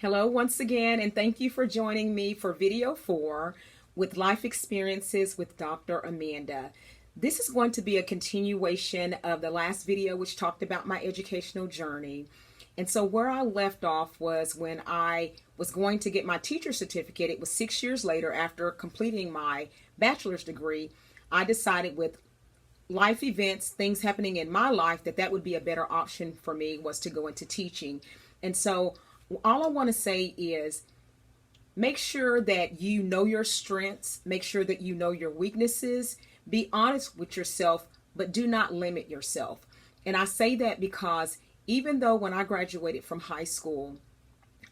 Hello once again, and thank you for joining me for video 4 with Life Experiences with Dr. Amanda. This is going to be a continuation of the last video, which talked about my educational journey. And so where I left off was when I was going to get my teacher certificate. It was 6 years later after completing my bachelor's degree. I decided with life events, things happening in my life, that would be a better option for me was to go into teaching. And so all I want to say is make sure that you know your strengths, make sure that you know your weaknesses, be honest with yourself, but do not limit yourself. And I say that because even though when I graduated from high school,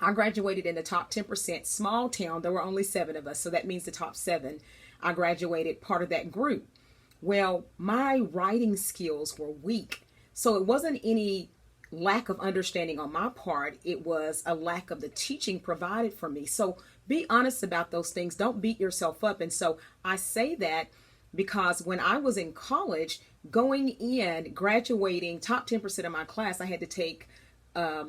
I graduated in the top 10%, small town, there were only 7 of us, so that means the top 7. I graduated part of that group. Well, my writing skills were weak, so it wasn't any lack of understanding on my part. It was a lack of the teaching provided for me. So be honest about those things. Don't beat yourself up. And so I say that because when I was in college, going in, graduating, top 10% of my class, I had to take a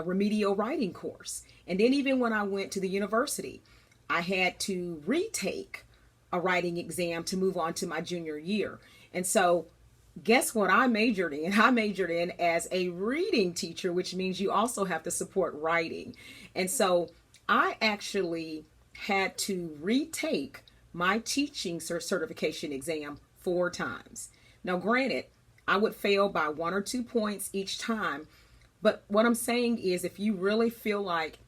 remedial writing course. And then even when I went to the university, I had to retake a writing exam to move on to my junior year. And so guess what I majored in? I majored in as a reading teacher, which means you also have to support writing. And so I actually had to retake my teaching certification exam 4 times. Now, granted, I would fail by 1 or 2 points each time. But what I'm saying is if you really feel like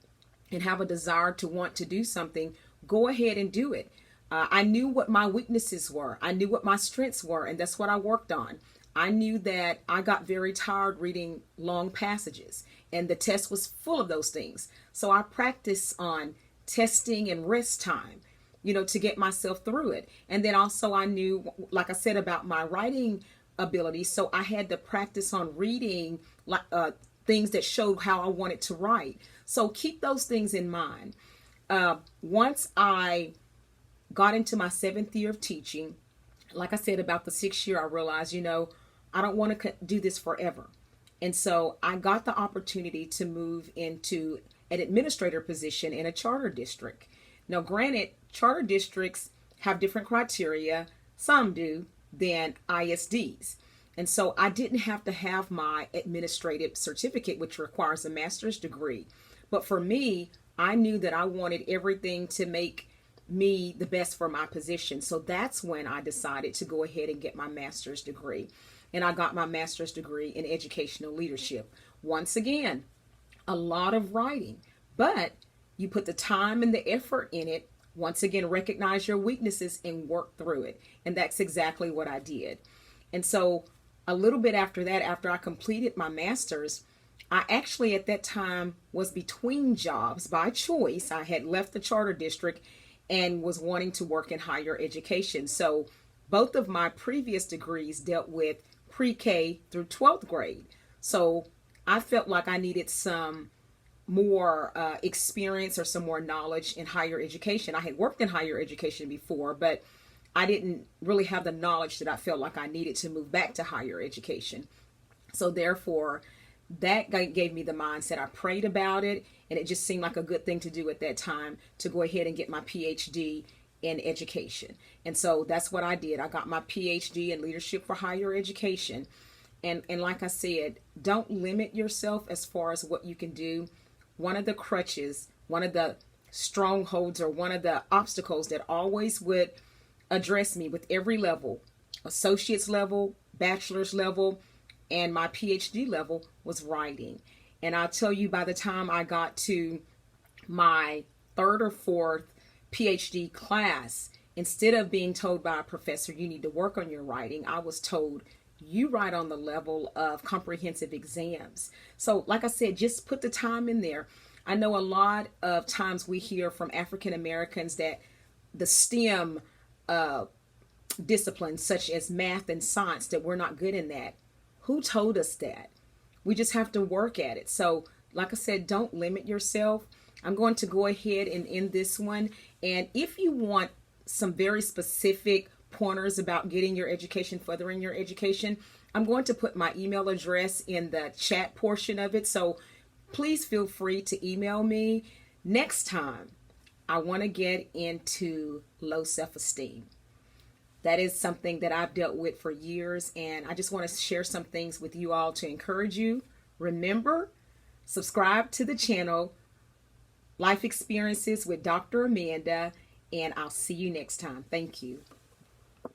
and have a desire to want to do something, go ahead and do it. I knew what my weaknesses were. I knew what my strengths were, and that's what I worked on. I knew that I got very tired reading long passages, and the test was full of those things. So I practiced on testing and rest time, to get myself through it. And then also I knew, like I said, about my writing ability. So I had to practice on reading things that showed how I wanted to write. So keep those things in mind. Once I got into my 7th year of teaching, like I said, about the 6th year, I realized, I don't want to do this forever. And so I got the opportunity to move into an administrator position in a charter district. Now, granted, charter districts have different criteria, some do, than ISDs. And so I didn't have to have my administrative certificate, which requires a master's degree. But for me, I knew that I wanted everything to make me the best for my position. So that's when I decided to go ahead and get my master's degree. And I got my master's degree in educational leadership. Once again, a lot of writing, but you put the time and the effort in it. Once again, recognize your weaknesses and work through it. And that's exactly what I did. And so a little bit after that, after I completed my master's, I actually at that time was between jobs by choice. I had left the charter district and was wanting to work in higher education. So both of my previous degrees dealt with pre-K through 12th grade. So I felt like I needed some more experience or some more knowledge in higher education. I had worked in higher education before, but I didn't really have the knowledge that I felt like I needed to move back to higher education. So therefore, that gave me the mindset. I prayed about it, and it just seemed like a good thing to do at that time to go ahead and get my PhD in education. And so that's what I did. I got my PhD in leadership for higher education. And like I said, don't limit yourself as far as what you can do. One of the crutches, one of the strongholds, or one of the obstacles that always would address me with every level, associate's level, bachelor's level, and my PhD level, was writing. And I'll tell you, by the time I got to my 3rd or 4th PhD class, instead of being told by a professor, you need to work on your writing, I was told, you write on the level of comprehensive exams. So like I said, just put the time in there. I know a lot of times we hear from African Americans that the STEM disciplines, such as math and science, that we're not good in that. Who told us that? We just have to work at it. So like I said, don't limit yourself. I'm going to go ahead and end this one. And if you want some very specific pointers about getting your education, furthering your education, I'm going to put my email address in the chat portion of it. So please feel free to email me. Next time, I want to get into low self-esteem. That is something that I've dealt with for years, and I just want to share some things with you all to encourage you. Remember, subscribe to the channel, Life Experiences with Dr. Amanda, and I'll see you next time. Thank you.